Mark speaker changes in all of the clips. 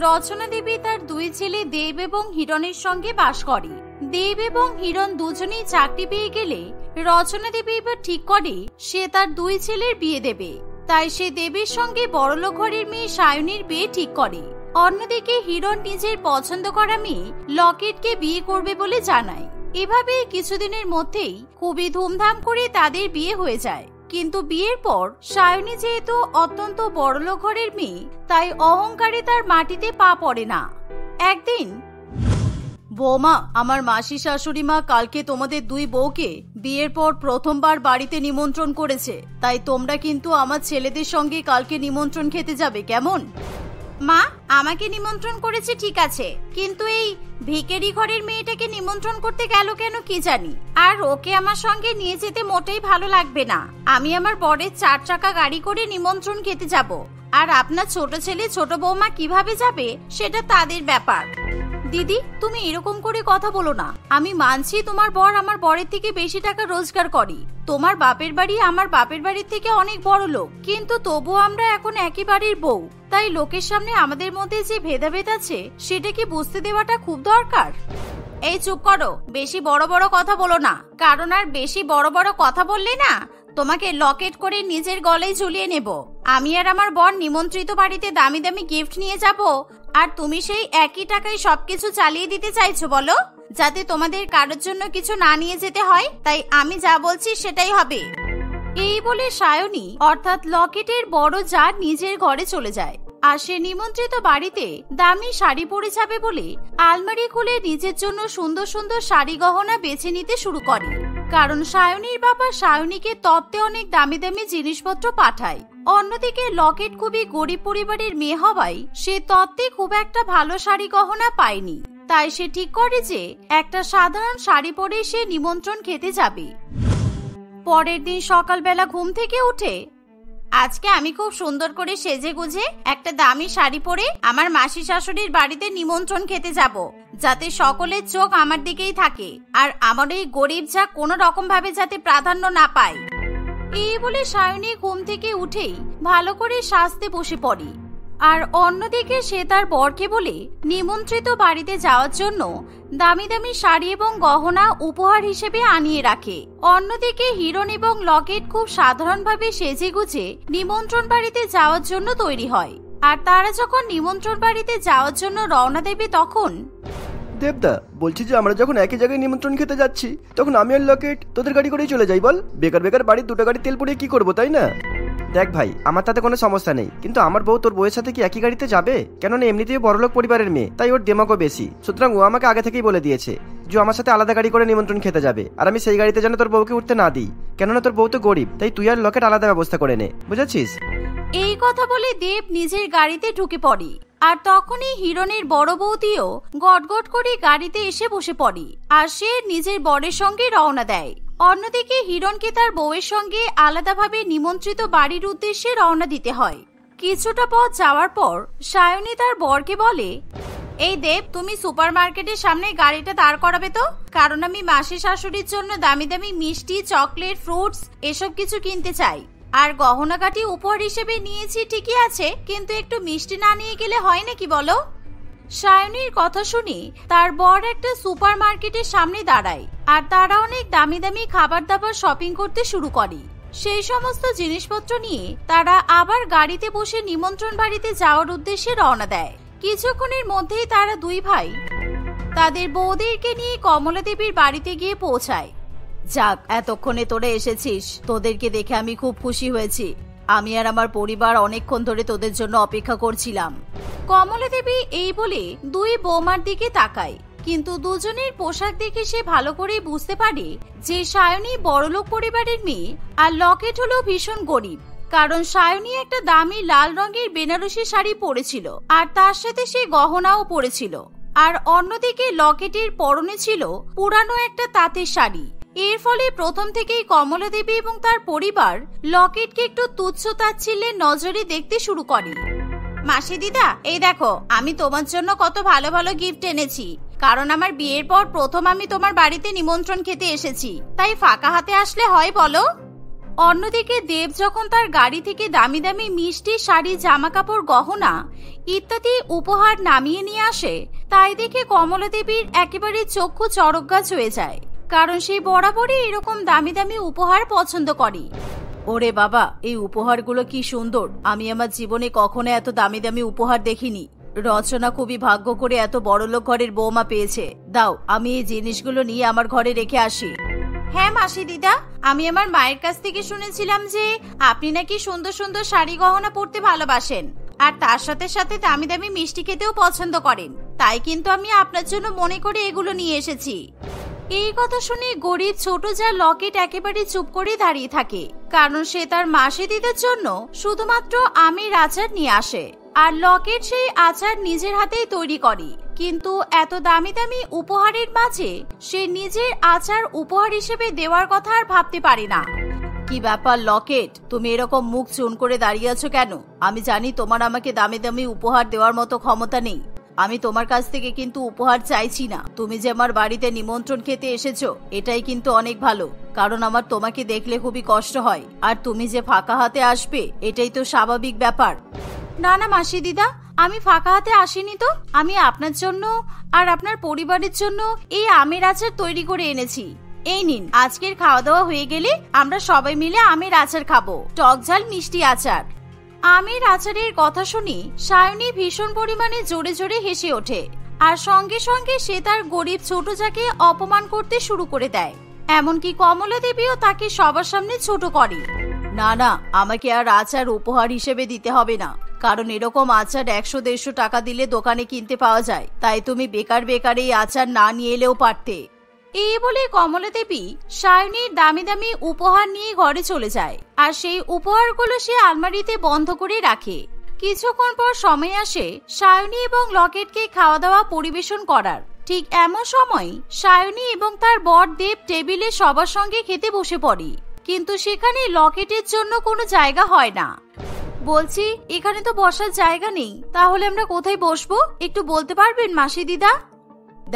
Speaker 1: রচনা দেবী তার দুই ছেলে দেব এবং হিরণের সঙ্গে বাস করে। দেব এবং হিরণ দুজনেই চাকরি পেয়ে গেলে রচনা দেবী এবার ঠিক করে সে তার দুই ছেলের বিয়ে দেবে। তাই সে দেবের সঙ্গে বড়লোক ঘরের মেয়ে সায়নীর বিয়ে ঠিক করে। অন্যদিকে হিরণ নিজের পছন্দ করা মেয়ে লকেটকে বিয়ে করবে বলে জানায়। এভাবে কিছুদিনের মধ্যেই খুবই ধুমধাম করে তাদের বিয়ে হয়ে যায়। কিন্তু বিয়ের পর সায়নী যেহেতু অত্যন্ত বড়লোক ঘরের মেয়ে, তাই অহংকারে তার মাটিতে পা পড়ে না। একদিন, বৌমা, আমার মাসি শাশুড়ি মা কালকে তোমাদের দুই বউকে বিয়ের পর প্রথমবার বাড়িতে নিমন্ত্রণ করেছে, তাই তোমরা কিন্তু আমার ছেলেদের সঙ্গে কালকে নিমন্ত্রণ খেতে যাবে, কেমন? মা, আমাকে নিমন্ত্রণ করেছে ঠিক আছে, কিন্তু এই ভিখারি ঘরের মেয়েটাকে নিমন্ত্রণ করতে গেল কেন কি জানি। আর ওকে আমার সঙ্গে নিয়ে যেতে মোটেই ভালো লাগবে না। আমি আমার বরের 4 চাকা গাড়ি করে নিমন্ত্রণ খেতে যাব, আর আপনার ছোট ছেলে ছোট বৌমা কিভাবে যাবে সেটা তাদের ব্যাপার। দিদি, তুমি এরকম করে কথা বলো না। আমি মানছি তোমার বর আমার বরের থেকে বেশি টাকা রোজগার করে, তোমার বাপের বাড়ি আমার বাপের বাড়ির থেকে অনেক বড় লোক, কিন্তু তবুও আমরা এখন একই বাড়ির বউ। তাই লোকের সামনে আমাদের মধ্যে যে ভেদাভেদ আছে সেটা কি বুঝতে দেওয়াটা খুব দরকার। এই চুপ করো, বেশি বড় বড় কথা বলো না, কারণ আর বেশি বড় বড় কথা বললে না তোমাকে লকেট করে নিজের গলায় ঝুলিয়ে নেব। আমি আর আমার বর নিমন্ত্রিত বাড়িতে দামি দামি গিফট নিয়ে যাব, আর তুমি সেই একই টাকায় সবকিছু চালিয়ে দিতে চাইছো বলো, যাতে তোমাদের কারোর জন্য কিছু না নিয়ে যেতে হয়। তাই আমি যা বলছি সেটাই হবে। এই বলে সায়নী অর্থাৎ লকেটের বড় যা নিজের ঘরে চলে যায়। আর সে নিমন্ত্রিত বাড়িতে দামি শাড়ি পরে যাবে বলে আলমারি খুলে নিজের জন্য সুন্দর সুন্দর শাড়ি গহনা বেছে নিতে শুরু করে। কারণ সায়নীর বাবা সায়নীকে তত্ত্বে অনেক দামি দামি জিনিসপত্র পাঠায়। অন্যদিকে লকেট খুবই গরিব পরিবারের মেয়ে হওয়ায় সে তত্ত্বে খুব একটা ভালো শাড়ি গহনা পায়নি। তাই সে ঠিক করে যে একটা সাধারণ শাড়ি পরে সে নিমন্ত্রণ খেতে যাবে। পরের দিন সকালবেলা ঘুম থেকে উঠে, আজকে আমি খুব সুন্দর করে সেজে গুজে একটা দামি শাড়ি পরে আমার মাসি শাশুড়ির বাড়িতে নিমন্ত্রণ খেতে যাব, যাতে সকলের চোখ আমার দিকেই থাকে, আর আমার এই গরিব যা কোনো রকম ভাবে যাতে প্রাধান্য না পায়। এই বলে সায়নী ঘুম থেকে উঠেই ভালো করে সাজতে বসে পড়ে। আর অন্যদিকে সে তার বরকে বলে নিমন্ত্রিত বাড়িতে যাওয়ার জন্য দামি দামি শাড়ি এবং গহনা উপহার হিসেবে আনিয়ে রাখে। অন্যদিকে হিরণ এবং লকেট খুব সাধারণভাবে সেজে গুজে নিমন্ত্রণ বাড়িতে যাওয়ার জন্য তৈরি হয়। আর তারা যখন নিমন্ত্রণ বাড়িতে যাওয়ার জন্য রওনা দেবে তখন,
Speaker 2: দেবদা, বলছি যে আমরা যখন একই জায়গায় নিমন্ত্রণ খেতে যাচ্ছি তখন আমি আর লকেট তোদের গাড়ি করেই চলে যাই বল। বেকার বেকার বাড়ির 2টা গাড়ি তেল পুড়িয়ে কি করবো, তাই না? দেখ ভাই, আমার তাতে কোনো সমস্যা নেই, কিন্তু আমার বউ তোর বউয়ের সাথে কি একই গাড়িতে যাবে? কেননা এমনিতেই বড়লোক পরিবারের মেয়ে, তাই ওর দেমাগও বেশি। সুতরাং ও আমাকে আগে থেকেই বলে দিয়েছে যে আমার সাথে আলাদা গাড়ি করে নিমন্ত্রণ খেতে যাবে, আর আমি সেই গাড়িতে যেন তোর বউকে উঠতে না দিই। কেননা তোর বউ তো গরিব, তাই তুই আর লকেট আলাদা ব্যবস্থা করে নে, বুঝেছিস?
Speaker 1: এই কথা বলে দেব নিজের গাড়িতে ঢুকে পড়ে। আর তখনই হিরণের বড় বৌদিও গটগট করে গাড়িতে এসে বসে পড়ে, আর সে নিজের বরের সঙ্গে রওনা দেয়। অন্যদিকে হিরণকে তার বউয়ের সঙ্গে আলাদাভাবে নিমন্ত্রিত বাড়ির উদ্দেশ্যে রওনা দিতে হয়। কিছুটা পথ যাওয়ার পর সায়নী তার বরকে বলে, এই দেব, তুমি সুপারমার্কেটের সামনে গাড়িটা দাঁড় করাবে তো, কারণ আমি মাসি শাশুড়ির জন্য দামি দামি মিষ্টি, চকলেট, ফ্রুটস এসব কিছু কিনতে চাই। আর গহনাগাটি উপহার হিসেবে নিয়েছি ঠিকই আছে, কিন্তু একটু মিষ্টি না নিয়ে গেলে হয় নাকি বলো? সায়নীর কথা শুনে তার বর একটা সুপার মার্কেটের সামনে দাঁড়ায়, আর তারা অনেক দামি দামি খাবার দাবার শপিং করতে শুরু করে। সেই সমস্ত জিনিসপত্র নিয়ে তারা আবার গাড়িতে বসে নিমন্ত্রণ বাড়িতে যাওয়ার উদ্দেশ্যে রওনা দেয়। কিছুক্ষণের মধ্যেই তারা দুই ভাই তাদের বউদেরকে নিয়ে কমলা দেবীর বাড়িতে গিয়ে পৌঁছায়। যাক, এতক্ষণে তোরা এসেছিস, তোদেরকে দেখে আমি খুব খুশি হয়েছি। আমি আর আমার পরিবার অনেকক্ষণ ধরে তোদের জন্য অপেক্ষা করছিলাম। কমলা দেবী এই বলে দুই বৌমার দিকে তাকায়, কিন্তু দুজনের পোশাক দেখে সে ভালো করে বুঝতে পারে যে সায়নী বড়লোক পরিবারের মেয়ে আর লকেট হলো ভীষণ গরিব। কারণ সায়নী একটা দামি লাল রঙের বেনারসি শাড়ি পরেছিল, আর তার সাথে সে গহনাও পরেছিল। আর অন্যদিকে লকেটের পরনে ছিল পুরানো একটা তাঁতের শাড়ি। এর ফলে প্রথম থেকেই কমলা দেবী এবং তার পরিবার লকেটকে একটু তুচ্ছ তাচ্ছিল্যের নজরে দেখতে শুরু করে। মাসি দিদা, এই দেখো, আমি তোমার জন্য কত ভালো ভালো গিফট এনেছি। কারণ আমার বিয়ের পর প্রথম আমি তোমার বাড়িতে নিমন্ত্রণ খেতে এসেছি, তাই ফাঁকা হাতে আসলে হয় বলো? অন্যদিকে দেব যখন তার গাড়ি থেকে দামি দামি মিষ্টি, শাড়ি, জামা কাপড়, গহনা ইত্যাদি উপহার নামিয়ে নিয়ে আসে, তাই দেখে কমলা দেবীর একেবারে চক্ষু চড়ক গাছ হয়ে যায়, কারণ সে বরাবরই এরকম দামি দামি উপহার পছন্দ করে। ওরে বাবা, এই উপহারগুলো কি সুন্দর! আমি আমার জীবনে কখনো এত দামি দামি উপহার দেখিনি। রচনা খুবই ভাগ্য করে এত বড়লোক ঘরের বৌমা পেয়েছে। দাও, আমি এই জিনিসগুলো নিয়ে আমার ঘরে রেখে আসি। হ্যাঁ মাসি দিদা, আমি আমার মায়ের কাছ থেকে শুনেছিলাম যে আপনি নাকি সুন্দর সুন্দর শাড়ি গহনা পরতে ভালোবাসেন, আর তার সাথে সাথে দামি দামি মিষ্টি খেতেও পছন্দ করেন, তাই কিন্তু আমি আপনার জন্য মনে করে এগুলো নিয়ে এসেছি। এই কথা শুনে গরিব ছোট যা লকেট একেবারে চুপ করে দাঁড়িয়ে থাকে, কারণ সে তার মাসি দিদার জন্য শুধুমাত্র আমের আচার নিয়ে আসে, আর লকেট সেই আচার নিজের হাতেই তৈরি করে। কিন্তু এত দামি দামি উপহারের মাঝে সে নিজের আচার উপহার হিসেবে দেওয়ার কথা আর ভাবতে পারে না। কি ব্যাপার লকেট, তুমি এরকম মুখ চুন করে দাঁড়িয়ে আছো কেন? আমি জানি তোমার আমাকে দামি দামি উপহার দেওয়ার মতো ক্ষমতা নেই। আমি তোমার কাছ থেকে কিন্তু উপহার চাইছি না। তুমি যে আমার বাড়িতে নিমন্ত্রণ খেতে এসেছো, এটাই কিন্তু অনেক ভালো, কারণ আমার তোমাকে দেখলে খুবই কষ্ট হয়, আর তুমি যে ফাঁকা হাতে আসবে এটাই তো স্বাভাবিক ব্যাপার। না না মাসি দিদা, আমি ফাঁকা হাতে আসিনি তো। আমি আপনার জন্য আর আপনার পরিবারের জন্য এই আমের আচার তৈরি করে এনেছি। এই নিন, আজকের খাওয়া দাওয়া হয়ে গেলে আমরা সবাই মিলে আমের আচার খাবো, টক ঝাল মিষ্টি আচার। আমের আচারের কথা শুনি সায়নী ভীষণ পরিমাণে জোরে জোরে হেসে ওঠে, আর সঙ্গে সঙ্গে সে তার গরিব ছোট যাকে অপমান করতে শুরু করে দেয়। এমনকি কমলা দেবীও তাকে সবার সামনে ছোট করে। না না, আমাকে আর আচার উপহার হিসেবে দিতে হবে না, কারণ এরকম আচার 100-150 টাকা দিলে দোকানে কিনতে পাওয়া যায়, তাই তুমি বেকার বেকার এই আচার না নিয়ে এলেও পারতে। এই বলে কমলা দেবী সায়নীর দামি দামি উপহার নিয়ে ঘরে চলে যায়, আর সেই উপহারগুলো সে আলমারিতে বন্ধ করে রাখে। কিছুক্ষণ পর সময় আসে সায়নী এবং লকেটকে খাওয়া দাওয়া পরিবেশন করার। ঠিক এমন সময় সায়নী এবং তার বর দেব টেবিলে সবার সঙ্গে খেতে বসে পড়ে, কিন্তু সেখানে লকেটের জন্য কোনো জায়গা হয় না। বলছি, এখানে তো বসার জায়গা নেই, তাহলে আমরা কোথায় বসবো একটু বলতে পারবেন মাসি দিদা?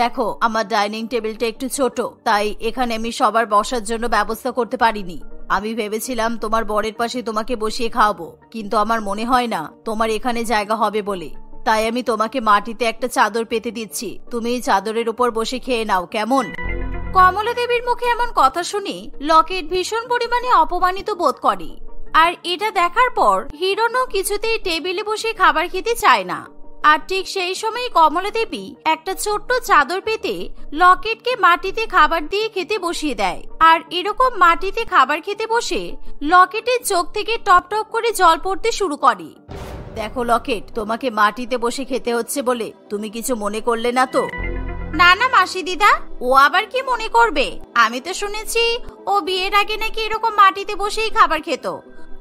Speaker 1: দেখো, আমার ডাইনিং টেবিলটা একটু ছোট, তাই এখানে আমি সবার বসার জন্য ব্যবস্থা করতে পারিনি। আমি ভেবেছিলাম তোমার বরের পাশে তোমাকে বসিয়ে খাওয়াবো, কিন্তু আমার মনে হয় না তোমার এখানে জায়গা হবে বলে, তাই আমি তোমাকে মাটিতে একটা চাদর পেতে দিচ্ছি। তুমি এই চাদরের উপর বসে খেয়ে নাও, কেমন? কমলা দেবীর মুখে এমন কথা শুনে লকেট ভীষণ পরিমাণে অপমানিত বোধ করে, আর এটা দেখার পর হিরণও কিছুতেই টেবিলে বসে খাবার খেতে চায় না। আর ঠিক সেই সময় কমলা দেবী একটা ছোট্ট চাদর পেতে লকেটকে মাটিতে খাবার দিয়ে খেতে বসিয়ে দেয়, আর এরকম মাটিতে খাবার খেতে বসে লকেটের চোখ থেকে টপ টপ করে জল পড়তে শুরু করে। দেখো লকেট, তোমাকে মাটিতে বসে খেতে হচ্ছে বলে তুমি কিছু মনে করলে না তো? না না মাসি দিদা, ও আবার কি মনে করবে? আমি তো শুনেছি ও বিয়ের আগে নাকি এরকম মাটিতে বসেই খাবার খেত।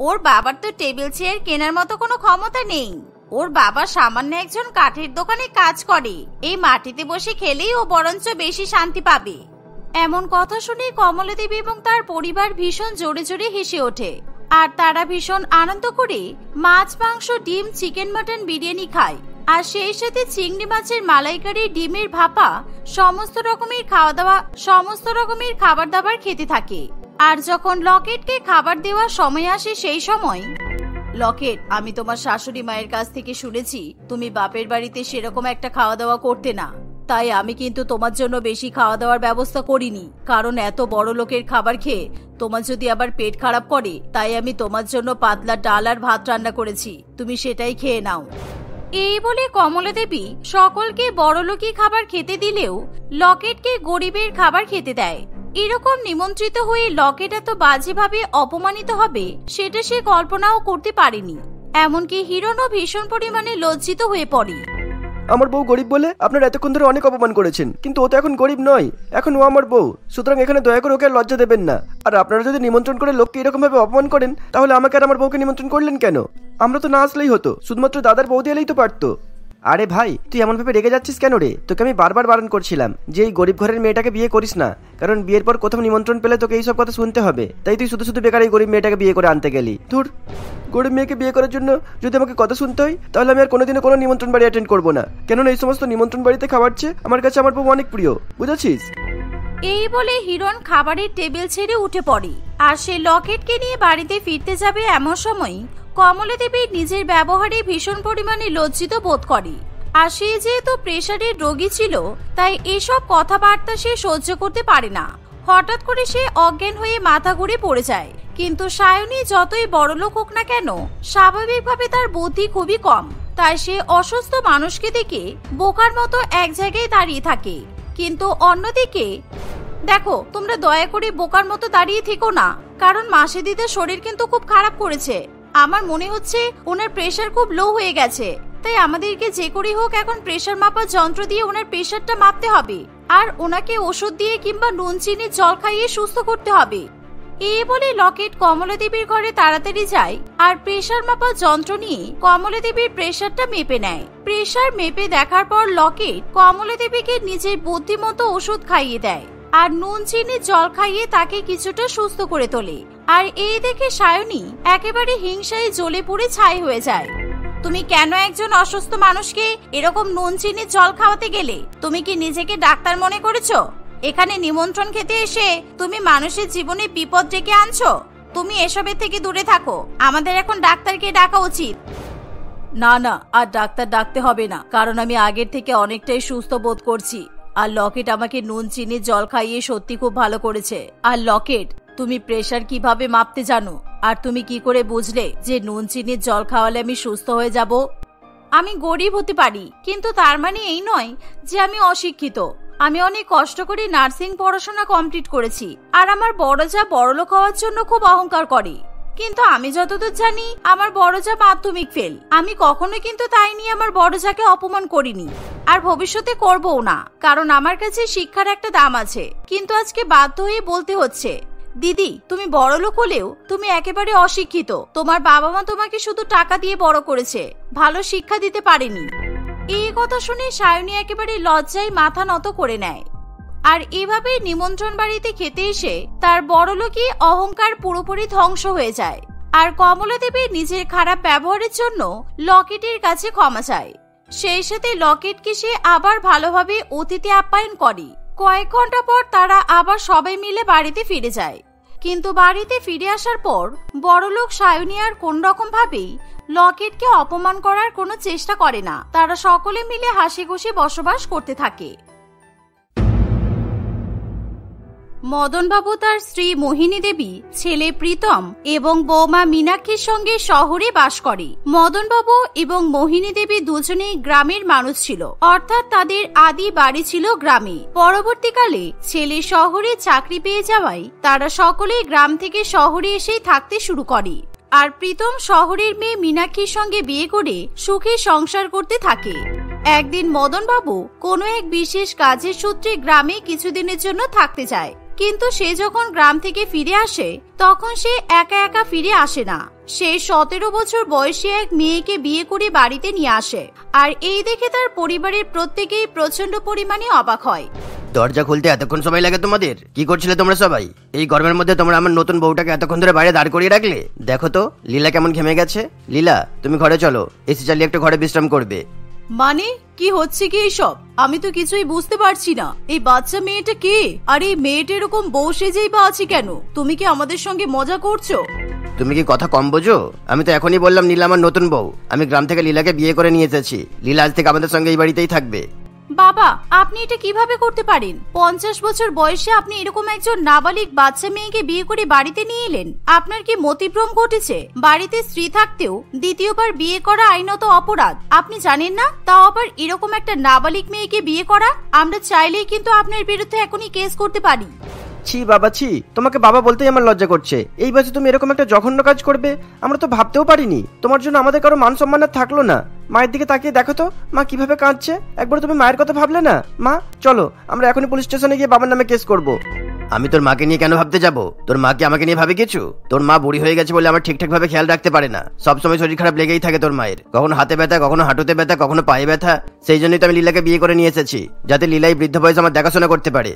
Speaker 1: ওর বাবার তো টেবিল চেয়ার কেনার মতো কোনো ক্ষমতা নেই। ওর বাবা সামান্য একজন কাঠের দোকানে কাজ করে, এই মাটিতে বসে খেলেই ও বরঞ্চ বেশি শান্তি পাবে। এমন কথা শুনে কমলা দেবী এবং তার পরিবার ভীষণ জোরে জোরে হেসে ওঠে, আর তারা ভীষণ আনন্দ করে মাছ, মাংস, ডিম, চিকেন, মটন, বিরিয়ানি খায়, আর সেই সাথে চিংড়ি মাছের মালাইকারি, ডিমের ভাপা, সমস্ত রকমের খাবার দাবার খেতে থাকে। আর যখন লকেটকে খাবার দেওয়ার সময় আসে, সেই সময় লকেট, আমি তোমার শাশুড়ি মায়ের কাছ থেকে শুনেছি তুমি বাপের বাড়িতে সেরকম একটা খাওয়া দাওয়া করতে না, তাই আমি কিন্তু তোমার জন্য বেশি খাওয়া দাওয়ার ব্যবস্থা করিনি, কারণ এত বড় লোকের খাবার খেয়ে তোমার যদি আবার পেট খারাপ করে, তাই আমি তোমার জন্য পাতলা ডাল আর ভাত রান্না করেছি, তুমি সেটাই খেয়ে নাও। এই বলে কমলা দেবী সকলকে বড়লোকি খাবার খেতে দিলেও লকেটকে গরিবের খাবার খেতে দেয়। এরকম নিমন্ত্রিত হয়ে লকেট এত বাজেভাবে অপমানিত হবে সেটা সে কল্পনাও করতে পারেনি। এমনকি হিরণও ভীষণ পরিমাণে লজ্জিত হয়ে পড়ে।
Speaker 2: আমার বউ গরিব বলে আপনারা এতক্ষণ ধরে অনেক অপমান করেছেন, কিন্তু ও তো এখন গরিব নয়, এখন ও আমার বউ, সুতরাং এখানে দয়া করে ওকে লজ্জা দেবেন না। আর আপনারা যদি নিমন্ত্রণ করে লোককে এরকম ভাবে অপমান করেন, তাহলে আমাকে আর আমার বউকে নিমন্ত্রণ করলেন কেন? আমরা তো না আসলেই হতো, শুধুমাত্র দাদার বউ দিলেই তো পারতো। আরে ভাই, তুই এমন ভাবে রেগে যাচ্ছিস কেন রে? তোকে আমি বারবার বারণ করছিলাম যে এই গরিব ঘরের মেয়েটাকে বিয়ে করিস না, কারণ বিয়ের পর প্রথম নিমন্ত্রণ পেলে তোকে এইসব কথা শুনতে হবে, তাই তুই শুধু শুধু বেকার এই গরিব মেয়েটাকে বিয়ে করে আনতে গেলি। ধুর, গরিব মেয়েকে বিয়ে করার জন্য যদি আমাকে কথা শুনতে হয়, তাহলে আমি আর কোনোদিনও কোনো নিমন্ত্রণ বাড়ি অ্যাটেন্ড করবো না, কেননা এই সমস্ত নিমন্ত্রণ বাড়িতে খাবার চেয়ে আমার কাছে আমার বউ অনেক প্রিয়, বুঝেছিস?
Speaker 1: এই বলে হিরণ খাবারের টেবিল ছেড়ে উঠে পড়ে। আর সে লকেটকে নিয়ে বাড়িতে ফিরতে যাবে এমন সময় কমলা দেবী নিজের ব্যবহারে ভীষণ পরিমাণে লজ্জিত বোধ করে। আর সে যেহেতু প্রেসারের রোগী ছিল তাই এসব কথাবার্তা সে সহ্য করতে পারে না। হঠাৎ করে সে অজ্ঞান হয়ে মাথা ঘুরে পড়ে যায়। কিন্তু সায়নী যতই বড়লোক হোক না কেন স্বাভাবিকভাবে তার বুদ্ধি খুবই কম, তাই সে অসুস্থ মানুষকে দেখে বোকার মতো এক জায়গায় দাঁড়িয়ে থাকে। কিন্তু অন্যদিকে দেখো, তোমরা দয়া করে বোকার মতো দাঁড়িয়ে থেকো না, কারণ মাসে দিদির শরীর কিন্তু খুব খারাপ করেছে। আমার মনে হচ্ছে ওনার প্রেসার খুব লো হয়ে গেছে, তাই আমাদেরকে যে করে হোক এখন প্রেসার মাপার যন্ত্র দিয়ে ওনার প্রেসারটা মাপতে হবে, আর ওনাকে ওষুধ দিয়ে কিংবা নুন চিনির জল খাইয়ে সুস্থ করতে হবে। এই বলে লকেট কমলা দেবীর ঘরে তাড়াতাড়ি যায় আর প্রেসার মাপার যন্ত্র নিয়ে কমলা দেবীর প্রেসারটা মেপে নেয়। প্রেসার মেপে দেখার পর লকেট কমলা দেবীকে নিজের বুদ্ধিমতো ওষুধ খাইয়ে দেয় আর নুন চিনির জল খাইয়ে তাকে কিছুটা সুস্থ করে তোলে। আর এই দেখে সায়নী একেবারে হিংসায় জ্বলে পুড়ে ছাই হয়ে যায়। তুমি কেন একজন অসুস্থ মানুষকে এরকম নুন চিনির জল খাওয়াতে গেলে? তুমি কি নিজেকে ডাক্তার মনে করেছো? এখানে নিমন্ত্রণ খেতে এসে তুমি মানুষের জীবনে বিপদ ডেকে আনছো। তুমি এসবের থেকে দূরে থাকো, আমাদের এখন ডাক্তারকে ডাকা উচিত।
Speaker 3: না না, আর ডাক্তার ডাকতে হবে না, কারণ আমি আগের থেকে অনেকটাই সুস্থ বোধ করছি। আর লকেট আমাকে নুন চিনির জল খাইয়ে সত্যি খুব ভালো করেছে। আর লকেট, তুমি প্রেসার কিভাবে মাপতে জানো? আর তুমি কি করে বুঝলে যে নুন চিনির জল খাওয়ালে আমি সুস্থ হয়ে যাব?
Speaker 1: আমি গরিব হতে পারি, কিন্তু তার মানে এই নয় যে আমি অশিক্ষিত। আমি অনেক কষ্ট করে নার্সিং পড়াশোনা কমপ্লিট করেছি, আর আমার বড় যা বড়লোক হওয়ার জন্য খুব অহংকার করে। কিন্তু আমি যতদূর জানি আমার বড় যা মাধ্যমিক ফেল। আমি কখনো কিন্তু তাই নিয়ে আমার বড় যাকে অপমান করিনি, আর ভবিষ্যতে করবও না, কারণ আমার কাছে শিক্ষার একটা দাম আছে। কিন্তু আজকে বাধ্য হয়ে বলতে হচ্ছে, দিদি তুমি বড়লোক হলেও তুমি একেবারে অশিক্ষিত। তোমার বাবা মা তোমাকে শুধু টাকা দিয়ে বড় করেছে, ভালো শিক্ষা দিতে পারেনি। এই কথা শুনে সায়নী একেবারে লজ্জায় মাথা নত করে নেয়। আর এভাবে নিমন্ত্রণ বাড়িতে খেতে এসে তার বড়লোকই অহংকার পুরোপুরি ধ্বংস হয়ে যায়। আর কমলা দেবী নিজের খারাপ ব্যবহারের জন্য লকেটের কাছে ক্ষমা চায়। সেই সাথে লকেটকে সে আবার ভালোভাবে অতিথি আপ্যায়ন করে। কয়েক ঘন্টা পর তারা আবার সবাই মিলে বাড়িতে ফিরে যায়। কিন্তু বাড়িতে ফিরে আসার পর বড়লোক সায়নী আর কোন রকম ভাবেই লকেটকে অপমান করার কোনো চেষ্টা করে না। তারা সকলে মিলে হাসি খুশি বসবাস করতে থাকে। মদনবাবু তার স্ত্রী মোহিনী দেবী, ছেলে প্রীতম এবং বৌমা মীনাক্ষীর সঙ্গে শহরে বাস করে। মদনবাবু এবং মোহিনী দেবী দুজনেই গ্রামের মানুষ ছিল, অর্থাৎ তাদের আদি বাড়ি ছিল গ্রামে। পরবর্তীকালে ছেলে শহরে চাকরি পেয়ে যাওয়ায় তারা সকলেই গ্রাম থেকে শহরে এসেই থাকতে শুরু করে। আর প্রীতম শহরের মেয়ে মীনাক্ষীর সঙ্গে বিয়ে করে সুখে সংসার করতে থাকে। একদিন মদনবাবু কোনো এক বিশেষ কাজের সূত্রে গ্রামে কিছুদিনের জন্য থাকতে যায়। কিন্তু সে যখন গ্রাম থেকে ফিরে আসে তখন সে একা একা ফিরে আসে না। সে 17 বছর বয়সী এক মেয়েকে বিয়ে করে বাড়িতে নিয়ে আসে। আর এই দেখে তার পরিবারের প্রত্যেকেই প্রচন্ড পরিমাণে অবাক হয়।
Speaker 2: দরজা খুলতে এতক্ষণ সময় লাগে তোমাদের? কি করছিলে তোমরা সবাই? এই গরমের মধ্যে তোমরা আমার নতুন বউটাকে এতক্ষণ ধরে বাইরে দাঁড় করিয়ে রাখলে। দেখো তো লীলা কেমন ঘেমে গেছে। লীলা, তুমি ঘরে চলো, এসি চালিয়ে একটু ঘরে বিশ্রাম করবে।
Speaker 3: মানে কি হচ্ছে কি এইসব? আমি তো কিছুই বুঝতে পারছি না। এই বাচ্চা মেয়েটা কে? আর এই মেয়েটা এরকম বউ সেজেই বা আছে কেন? তুমি কি আমাদের সঙ্গে মজা করছো?
Speaker 2: তুমি কি কথা কম বোঝো? আমি তো এখনই বললাম নীলা আমার নতুন বউ। আমি গ্রাম থেকে লীলাকে বিয়ে করে নিয়ে এসেছি। লীলা আজ থেকে আমাদের সঙ্গে এই বাড়িতেই থাকবে।
Speaker 1: বাবা, আপনি এটা কিভাবে করতে পারেন? 50 বছর বয়সে আপনি এরকম একজন নাবালিক বাচ্চা মেয়েকে বিয়ে করে বাড়িতে নিয়ে এলেন। আপনার কি মতিভ্রম ঘটেছে? বাড়িতে স্ত্রী থাকতেও দ্বিতীয়বার বিয়ে করা আইনত অপরাধ, আপনি জানেন না? তাও আবার এরকম একটা নাবালিক মেয়েকে বিয়ে করা। আমরা চাইলেই কিন্তু আপনার বিরুদ্ধে এখনই কেস করতে পারি।
Speaker 2: ছি বাবা ছি, তোমাকে বাবা বলতেই আমার লজ্জা করছে। এই বয়সে তুমি এরকম একটা জঘন্য কাজ করবে আমরা তো ভাবতেও পারিনি। তোমার জন্য আমাদের কারো মান সম্মান থাকলো না। মায়ের দিকে তাকিয়ে দেখো তো মা কিভাবে কাঁদছে। একবার তুমি মায়ের কথা ভাবলে না? মা চলো আমরা এখনই পুলিশ স্টেশনে গিয়ে বাবার নামে কেস করব। আমি তোর মাকে নিয়ে কেন ভাবতে যাব? তোর মা কি আমাকে নিয়ে ভাবে কিছু? তোর মা বুড়ি হয়ে গেছে বলে আমার ঠিকঠাক ভাবে খেয়াল রাখতে পারে না। সবসময় শরীর খারাপ লেগেই থাকে তোর মায়ের। কখনো হাতে ব্যথা, কখনো হাঁটুতে ব্যথা, কখনো পায়ে ব্যথা। সেই জন্যই তো আমি লীলাকে বিয়ে করে নিয়ে এসেছি, যাতে লীলাই বৃদ্ধ বয়সে আমার দেখাশোনা করতে পারে।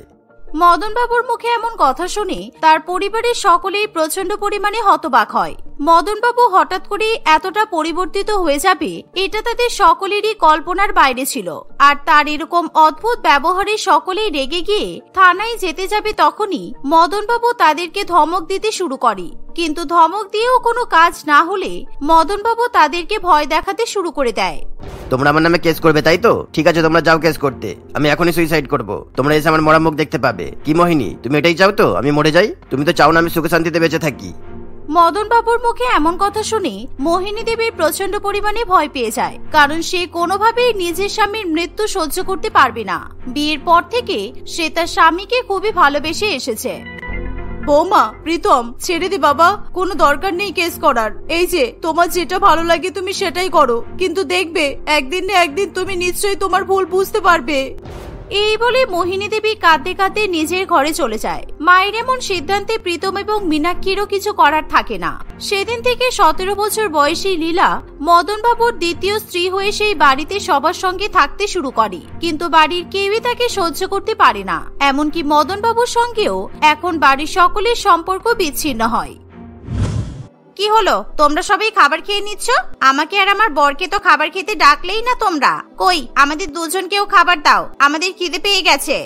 Speaker 1: মদন বাবুর মুখে এমন কথা শুনে তার পরিবারের সকলেই প্রচন্ড পরিমাণে হতবাক হয়। মদন বাবু হঠাৎ করে এতটা পরিবর্তিত হয়ে যাবে এটা তাদের সকলেরই কল্পনার বাইরে ছিল। আর তার এরকম অদ্ভুত ব্যবহারে সকলেই রেগে গিয়ে থানায় যেতে যাবে তখনই মদন বাবু তাদেরকে ধমক দিতে শুরু করে। কিন্তু ধমক দিয়েও কোনো কাজ না হলে মদন বাবু তাদেরকে ভয় দেখাতে শুরু করে দেয়।
Speaker 2: তোমরা আমার নামে কেস করবে তাই তো? ঠিক আছে, তোমরা যাও কেস করতে, আমি এখনই সুইসাইড করব। তোমরা এসে আমার মরা মুখ দেখতে পাবে। কি মোহিনী, তুমি এটাই চাও তো আমি মরে যাই? তুমি তো চাও না আমি সুখে শান্তিতে বেঁচে থাকি।
Speaker 1: মদন বাবুর মুখে এমন কথা শুনে মোহিনী দেবীর প্রচন্ড পরিমাণে ভয় পেয়ে যায়, কারণ সে কোনোভাবেই নিজের স্বামীর মৃত্যু সহ্য করতে পারবে না। বিয়ের পর থেকে সে তার স্বামীকে খুবই ভালোবেসে এসেছে।
Speaker 3: বৌমা, প্রীতম, ছেড়ে দে বাবা, কোনো দরকার নেই কেস করার। এই যে তোমার যেটা ভালো লাগে তুমি সেটাই করো, কিন্তু দেখবে একদিন না একদিন তুমি নিশ্চয়ই তোমার ভুল বুঝতে পারবে।
Speaker 1: এই বলে মোহিনী দেবী কাঁদতে কাঁদতে নিজের ঘরে চলে যায়। মায়ের এমন সিদ্ধান্তে প্রীতম এবং মীনাক্ষীরও কিছু করার থাকে না। সেদিন থেকে 17 বছর বয়সী লীলা মদন বাবুর দ্বিতীয় স্ত্রী হয়ে সেই বাড়িতে সবার সঙ্গে থাকতে শুরু করে, কিন্তু বাড়ির কেউই তাকে সহ্য করতে পারে না। এমনকি মদন বাবুর সঙ্গেও এখন বাড়ির সকলের সম্পর্ক বিচ্ছিন্ন হয়। কি হলো, তোমরা সবাই খাবার খেয়ে নিচ্ছ? আমাকে আর আমার বরকে তো খাবার খেতে ডাকলেই না তোমরা। কই, আমাদের দুজনকেও খাবার দাও, আমাদের খিদে পেয়ে গেছে।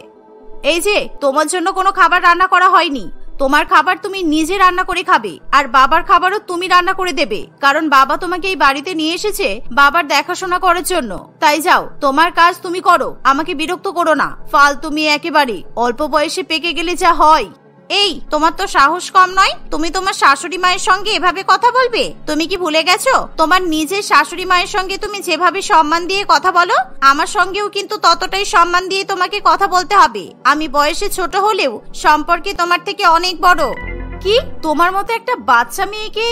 Speaker 1: এই যে তোমার জন্য কোনো খাবার রান্না করা হয়নি, তোমার খাবার তুমি নিজে রান্না করে খাবে, আর বাবার খাবারও তুমি রান্না করে দেবে, কারণ বাবা তোমাকে এই বাড়িতে নিয়ে এসেছে বাবার দেখাশোনা করার জন্য। তাই যাও, তোমার কাজ তুমি করো, আমাকে বিরক্ত করো না। ফালতু মেয়ে একেবারে, অল্প বয়সে পেকে গেলে যা হয়। এই, তোমার তো সাহস কম নয়, তুমি তোমার শাশুড়ি মায়ের সঙ্গে এভাবে কথা বলবে? তুমি কি ভুলে গেছো তোমার নিজের শাশুড়ি মায়ের সঙ্গে তুমি যেভাবে সম্মান দিয়ে কথা বলো, আমার সঙ্গেও কিন্তু ততটাই সম্মান দিয়ে তোমাকে কথা বলতে হবে। আমি বয়সে ছোট হলেও সম্পর্কে তোমার থেকে অনেক বড়। কি, তোমার মতো একটা বাচ্চা মেয়েকে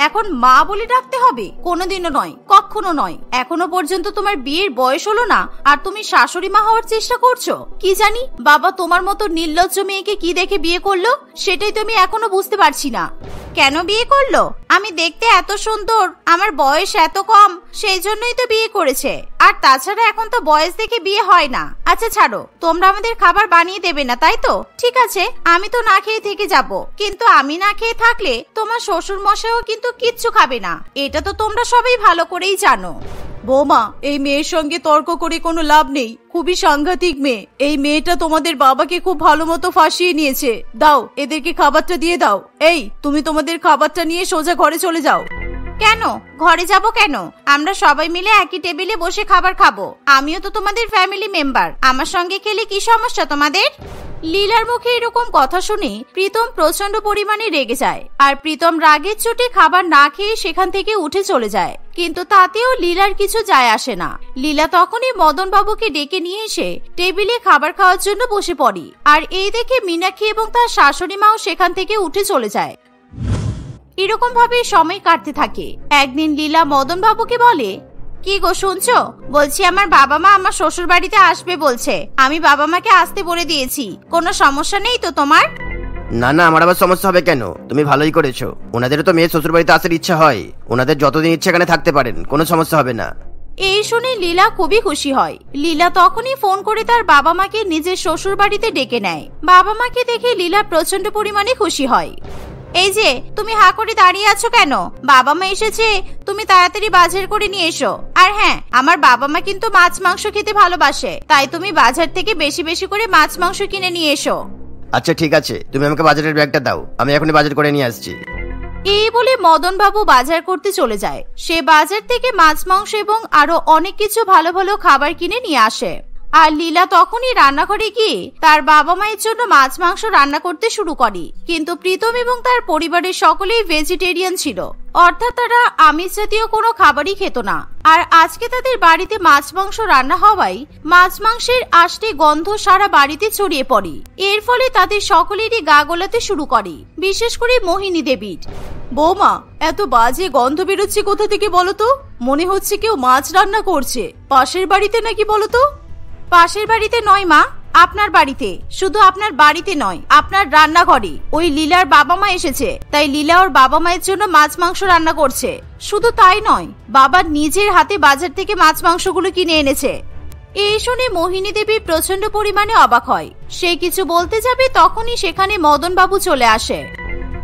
Speaker 1: এখন মা বলে ডাকতে হবে? কোনোদিনও নয়, কখনো নয়। এখনো পর্যন্ত তোমার বিয়ের বয়স হলো না আর তুমি শাশুড়ি মা হওয়ার চেষ্টা করছো। কি জানি বাবা তোমার মতো নির্লজ্জ মেয়েকে কি দেখে বিয়ে করলো, সেটাই তো আমি এখনো বুঝতে পারছি না। কেন বিয়ে করলো? আমি দেখতে এত সুন্দর, আমার বয়স এত কম, সেই জন্যই তো বিয়ে করেছে। আর তাছাড়া এখন তো বয়স দেখে বিয়ে হয় না। আচ্ছা ছাড়ো, তোমরা আমাদের খাবার বানিয়ে দেবে না তাই তো? ঠিক আছে, আমি তো না খেয়ে থেকে যাব, কিন্তু আমি না খেয়ে থাকলে তোমার শ্বশুর মশাইও কিন্তু কিচ্ছু খাবে না, এটা তো তোমরা সবাই ভালো করেই জানো।
Speaker 3: বৌমা, এই মেয়ের সঙ্গে তর্ক করে কোনো লাভ নেই, খুবই সাংঘাতিক মেয়ে। এই মেয়েটা তোমাদের বাবাকে খুব ভালো মতো ফাঁসিয়ে নিয়েছে। দাও, এদেরকে খাবারটা দিয়ে দাও। এই, তুমি তোমাদের খাবারটা নিয়ে সোজা ঘরে চলে যাও।
Speaker 1: কেন ঘরে যাব কেন? আমরা সবাই মিলে একই টেবিলে বসে খাবার খাবো, আমিও তো তোমাদের ফ্যামিলি মেম্বার, আমার সঙ্গে খেলে কি সমস্যা তোমাদের? লীলার মুখে এরকম কথা শুনে প্রীতম প্রচন্ড পরিমাণে রেগে যায়, আর প্রীতম রাগের চোটে খাবার না খেয়ে সেখান থেকে উঠে চলে যায়। কিন্তু তাতেও লীলার কিছু যায় আসে না। লীলা তখনই মদন বাবুকে ডেকে নিয়ে এসে টেবিলে খাবার খাওয়ার জন্য বসে পড়ে, আর এই দেখে মীনাক্ষী এবং তার শাশুড়ি মাও সেখান থেকে উঠে চলে যায়। এরকম ভাবে সময় কাটতে থাকে। একদিন লীলা মদন বাবুকে বলে, কি গো শুনছো? বলছি আমার বাবা মা আমার শ্বশুর বাড়িতে আসবে বলছে, আমি বাবা মাকে আসতে বলে দিয়েছি, কোনো সমস্যা নেই তো তোমার?
Speaker 2: না না, আমার আবার সমস্যা হবে কেন? তুমি ভালোই করেছো, ওনাদেরও তো মেয়ে শ্বশুর বাড়িতে আসার ইচ্ছা হয়, ওনাদের যতদিন ইচ্ছে এখানে থাকতে পারেন, কোনো সমস্যা হবে না।
Speaker 1: এই শুনে লীলা খুবই খুশি হয়। লীলা তখনই ফোন করে তার বাবা মাকে নিজের শ্বশুর বাড়িতে ডেকে নেয়। বাবা মাকে দেখে লীলা প্রচন্ড পরিমাণে খুশি হয়। এই যে তুমি হা করে দাঁড়িয়ে আছো কেন? বাবা মা এসেছে, তুমি তাড়াতাড়ি বাজার করে নিয়ে এসো। আর হ্যাঁ, আমার বাবা মা কিন্তু মাছ মাংস খেতে ভালোবাসে, তাই তুমি বাজার থেকে বেশি বেশি করে মাছ মাংস কিনে নিয়ে এসো।
Speaker 2: আচ্ছা ঠিক আছে, তুমি আমাকে বাজারের ব্যাগটা দাও, আমি এখনই বাজার করে নিয়ে আসছি।
Speaker 1: এই বলে মদন বাবু বাজার করতে চলে যায়। সে বাজার থেকে মাছ মাংস এবং আরো অনেক কিছু ভালো ভালো খাবার কিনে নিয়ে আসে। আর লীলা তখনই রান্নাঘরে গিয়ে তার বাবা মায়ের জন্য মাছ মাংস রান্না করতে শুরু করে। কিন্তু প্রীতম এবং তার পরিবারের সকলেই ভেজিটেরিয়ান ছিল, অর্থাৎ তারা আমিষ জাতীয় কোনো খাবারই খেত না। আর আজকে তাদের বাড়িতে মাছ মাংস রান্না হওয়ায় মাছ মাংসের আষ্টে গন্ধ সারা বাড়িতে ছড়িয়ে পড়ে। এর ফলে তাদের সকলেরই গা গোলাতে শুরু করে, বিশেষ করে মোহিনী দেবীর।
Speaker 3: বৌমা, এত বাজে গন্ধ বেরোচ্ছে কোথা থেকে বলো তো? মনে হচ্ছে কেউ মাছ রান্না করছে। পাশের বাড়িতে নাকি বলো তো?
Speaker 1: পাশের বাড়িতে নয় মা, আপনার বাড়িতে। শুধু আপনার বাড়িতে নয়, আপনার রান্নাঘরে। ওই লীলার বাবা মা এসেছে, তাই লীলা ওর বাবা মায়ের জন্য মাছ মাংস রান্না করছে। শুধু তাই নয়, বাবা নিজের হাতে বাজার থেকে মাছ মাংসগুলো কিনে এনেছে। এই শুনে মোহিনী দেবী প্রচন্ড পরিমাণে অবাক হয়। সে কিছু বলতে যাবে তখনই সেখানে মদন বাবু চলে আসে।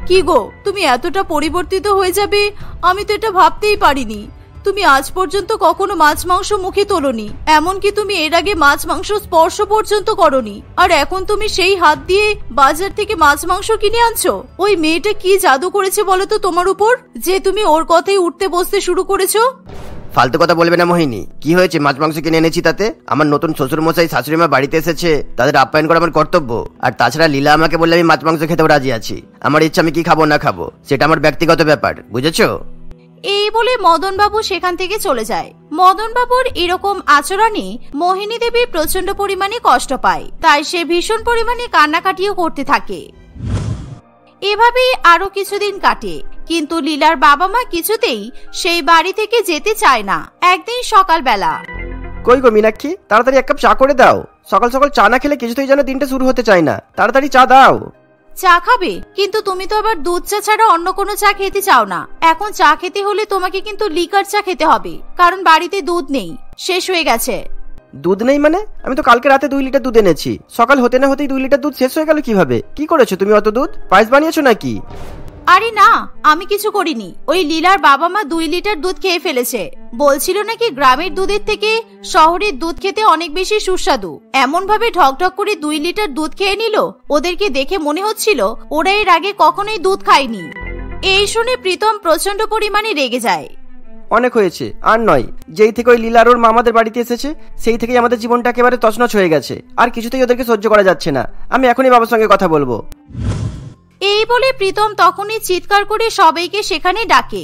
Speaker 3: কি গো, তুমি এতটা পরিবর্তিত হয়ে যাবে আমি তো এটা ভাবতেই পারিনি। তুমি আজ পর্যন্ত কখনো মাছ মাংস মুখে তোলনি, এমনকি তুমি এর আগে মাছ মাংস স্পর্শ পর্যন্ত করনি, আর এখন তুমি সেই হাত দিয়ে বাজার থেকে মাছ মাংস কিনে আনছো। ওই মেয়েটা কি জাদু করেছে বলো তো তোমার উপর, যে তুমি ওর কথাই উঠতে বসতে শুরু করেছো?
Speaker 2: ফালতু কথা বলবে না মোহিনী। কি হয়েছে, মাছ মাংস কিনে এনেছি তাতে? আমার নতুন শ্বশুর মশাই শাশুড়ি মা বাড়িতে এসেছে, তাদের আপ্যায়ন করা আমার কর্তব্য। আর তাছাড়া লীলা আমাকে বললে আমি মাছ মাংস খেতেও রাজি আছি। আমার ইচ্ছা আমি কি খাবো না খাবো সেটা আমার ব্যক্তিগত ব্যাপার, বুঝেছো?
Speaker 1: এই বলে মদন বাবু সেখান থেকে চলে যায়। মদন বাবুর এরকম আচরণে মোহিনী দেবী প্রচন্ড পরিমাণে কষ্ট পায়, তাই সে ভীষণ পরিমাণে কান্নাকাটিও করতে থাকে। এভাবেই আরো কিছুদিন কাটে, কিন্তু লীলার বাবা মা কিছুতেই সেই বাড়ি থেকে যেতে চায় না। একদিন সকালবেলা,
Speaker 2: কই গো মীনাক্ষী, তাড়াতাড়ি এক কাপ চা করে দাও। সকাল সকাল চা না খেলে কিছুতেই যেন দিনটা শুরু হতে চায় না। তাড়াতাড়ি চা দাও।
Speaker 1: চা খাবে? কিন্তু তুমি তো আবার দুধ চা ছাড়া অন্য কোনো চা খেতে চাও না। এখন চা খেতে হলে তোমাকে কিন্তু লিকার চা খেতে হবে, কারণ বাড়িতে দুধ নেই, শেষ হয়ে গেছে।
Speaker 2: দুধ নেই মানে? আমি তো কালকে রাতে 2 লিটার দুধ এনেছি। সকাল হতে না হতেই 2 লিটার দুধ শেষ হয়ে গেল কিভাবে? কি করেছো তুমি অত দুধ? পায়েস বানিয়েছো নাকি?
Speaker 1: আরে না, আমি কিছু করিনি। ওই লীলার বাবা মা 2 লিটার দুধ খেয়ে ফেলেছে। বলছিল নাকি গ্রামের দুধের থেকে শহরের দুধ খেতে অনেক বেশি সুস্বাদু। এমন ভাবে ঢকঢক করে 2 লিটার দুধ খেয়ে নিল, ওদেরকে দেখে মনে হচ্ছিল ওরা এর আগে কখনোই দুধ খায়নি। এই শুনে প্রীতম প্রচন্ড পরিমাণে রেগে যায়।
Speaker 2: অনেক হয়েছে, আর নয়। যেই থেকে ওই লীলার ওর মামাদের বাড়িতে এসেছে সেই থেকেই আমাদের জীবনটা একেবারে তছনছ হয়ে গেছে। আর কিছুতেই ওদেরকে সহ্য করা যাচ্ছে না। আমি এখনই বাবার সঙ্গে কথা বলবো।
Speaker 1: এই বলে প্রীতম তখনই চিৎকার করে সবাইকে সেখানে ডাকে।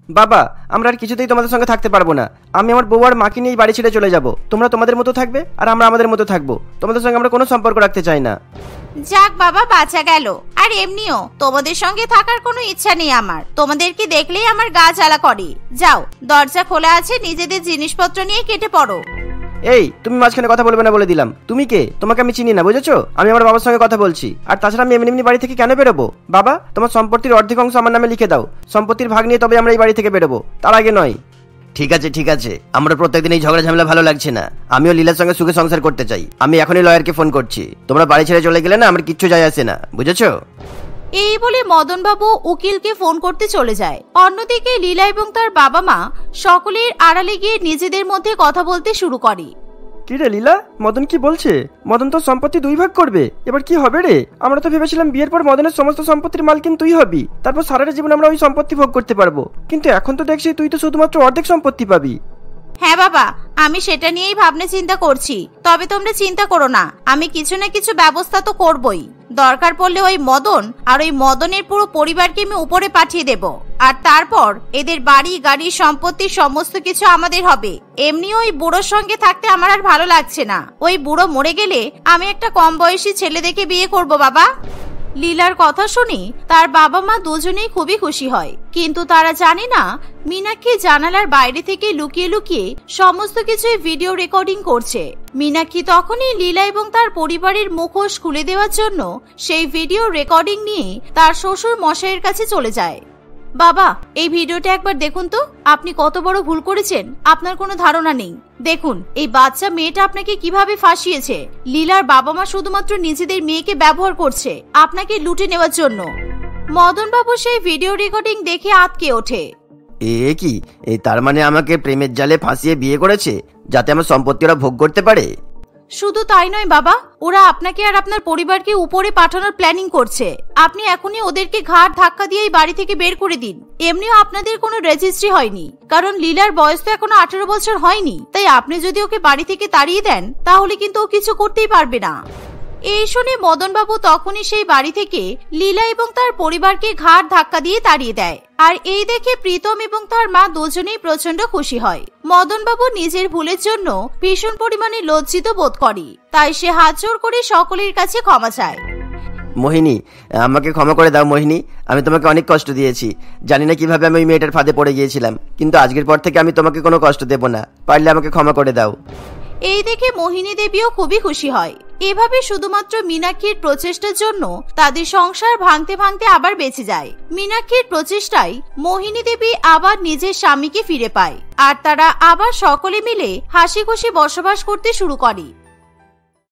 Speaker 2: বাবা, আমরা আর কিছুতেই তোমাদের সঙ্গে থাকতে পারবো না। আমি আমার বউ আর মাকে নিয়ে বাড়ি ছেড়ে চলে যাব। তোমরা তোমাদের মতো থাকবে আর আমরা আমাদের মতো থাকবো। তোমাদের সঙ্গে আমরা কোনো সম্পর্ক রাখতে চাই না।
Speaker 1: যাক বাবা, বাঁচা গেল। আর এমনিও তোমাদের সঙ্গে থাকার কোনো ইচ্ছা নেই আমার। তোমাদেরকে দেখলেই আমার গা জ্বালা করে। যাও, দরজা খোলা আছে, নিজেদের জিনিসপত্র নিয়ে কেটে পড়ো।
Speaker 2: এই, তুমি মাঝখানে কথা বলবে না বলে দিলাম। তুমি কে? তোমাকে আমি চিনি না, বুঝেছো? আমি আমার বাবার সঙ্গে কথা বলছি। আর তাছাড়া আমি এমনি বাড়ি থেকে কেন বেরোবো? বাবা, তোমার সম্পত্তির অর্ধেক অংশ আমার নামে লিখে দাও। সম্পত্তির ভাগ নিয়ে তবে আমরা এই বাড়ি থেকে বেরোবো, তার আগে নয়। ঠিক আছে ঠিক আছে, আমরা প্রত্যেকদিন এই ঝগড়া ঝামেলা ভালো লাগছে না। আমিও লীলার সঙ্গে সুখে সংসার করতে চাই। আমি এখনই লয়ারকে ফোন করছি। তোমরা বাড়ি ছেড়ে চলে গেলে না আমার কিচ্ছু যায় আসে না, বুঝেছো?
Speaker 1: এই বলে মদন বাবু উকিলকে ফোন করতে চলে যায়। অন্যদিকে লীলা এবং তার বাবা মা সকলের আড়ালে গিয়ে নিজেদের মধ্যে কথা বলতে শুরু করে।
Speaker 2: কি রে লীলা, মদন কি বলছে? মদন তো সম্পত্তি 2 ভাগ করবে। এবার কি হবে রে? আমরা তো ভেবেছিলাম বিয়ের পর মদনের সমস্ত সম্পত্তির মালকিন তুই হবি, তারপর সারাটা জীবন আমরা ওই সম্পত্তি ভোগ করতে পারবো। কিন্তু এখন তো দেখছি তুই তো শুধুমাত্র অর্ধেক সম্পত্তি পাবি।
Speaker 1: হ্যাঁ বাবা, আমি সেটা নিয়েই ভাবনা চিন্তা করছি। তবে তোমরা চিন্তা করো না, আমি কিছু না কিছু ব্যবস্থা তো করবই। দরকার পড়লে ওই মদন আর ওই মদনের পুরো পরিবারকে আমি উপরে পাঠিয়ে দেব। আর তারপর এদের বাড়ি গাড়ি সম্পত্তি সমস্ত কিছু আমাদের হবে। এমনি ওই বুড়োর সঙ্গে থাকতে আমার আর ভালো লাগছে না। ওই বুড়ো মরে গেলে আমি একটা কম বয়সী ছেলে দেখে বিয়ে করব বাবা। লীলার কথা শুনে তার বাবা মা দুজনেই খুবই খুশি হয়, কিন্তু তারা জানে না মীনাক্ষী জানালার বাইরে থেকে লুকিয়ে লুকিয়ে সমস্ত কিছুই ভিডিও রেকর্ডিং করছে। মীনাক্ষী তখনই লীলা এবং তার পরিবারের মুখোশ খুলে দেওয়ার জন্য সেই ভিডিও রেকর্ডিং নিয়ে তার শ্বশুর মশাইয়ের কাছে চলে যায়। বাবা, এই ভিডিওটা একবার দেখুন তো। আপনি কত বড় ভুল করেছেন আপনার কোনো ধারণা নেই। দেখুন এই বাচ্চা মেয়েটা আপনাকে কিভাবে ফাঁসিয়েছে। লীলার বাবা মা শুধুমাত্র নিজেদের মেয়েকে ব্যবহার করছে আপনাকে লুটে নেওয়ার জন্য। মদন বাবু সেই ভিডিও রেকর্ডিং দেখে আঁতকে ওঠে।
Speaker 2: এ কি? এই তার মানে আমাকে প্রেমের জালে ফাঁসিয়ে বিয়ে করেছে যাতে আমার সম্পত্তি ওরা ভোগ করতে পারে?
Speaker 1: শুধু তাই নয় বাবা, ওরা আপনাকে আর আপনার পরিবারকে উপরে পাঠানোর প্ল্যানিং করছে। আপনি এখনই ওদেরকে ঘাট ধাক্কা দিয়ে এই বাড়ি থেকে বের করে দিন। এমনিও আপনাদের কোনো রেজিস্ট্রি হয়নি, কারণ লীলার বয়স তো এখনো 18 বছর হয়নি। তাই আপনি যদি ওকে বাড়ি থেকে তাড়িয়ে দেন তাহলে কিন্তু ও কিছু করতেই পারবে না। এই শুনে মদন বাবু তখনই সেই বাড়ি থেকে লীলা এবং তার পরিবারকে ঘাট ধাক্কা দিয়ে তাড়িয়ে দেয়। আর এই দেখে প্রীতম এবং তার মা দুজনেই প্রচন্ড খুশি হয়। মদন বাবু নিজের ভুলের জন্য ভীষণ পরিমাণে লজ্জিত বোধ করে, তাই সে হাত জোড় করে সকলের কাছে ক্ষমা চায়।
Speaker 2: মোহিনী, আমাকে ক্ষমা করে দাও মোহিনী। আমি তোমাকে অনেক কষ্ট দিয়েছি। জানি না কিভাবে আমি ওই মেয়েটার ফাঁদে পড়ে গিয়েছিলাম, কিন্তু আজকের পর থেকে আমি তোমাকে কোনো কষ্ট দেব না। পারলে আমাকে ক্ষমা করে দাও।
Speaker 1: এই দেখে মোহিনী দেবীও খুবই খুশি হয়। এভাবে শুধুমাত্র মীনাক্ষীর প্রচেষ্টার জন্য তাদের সংসার ভাঙতে ভাঙতে আবার বেঁচে যায়। মীনাক্ষীর প্রচেষ্টায় মোহিনী দেবী আবার নিজের স্বামীকে ফিরে পায় আর তারা আবার সকলে মিলে হাসি খুশি বসবাস করতে শুরু করে।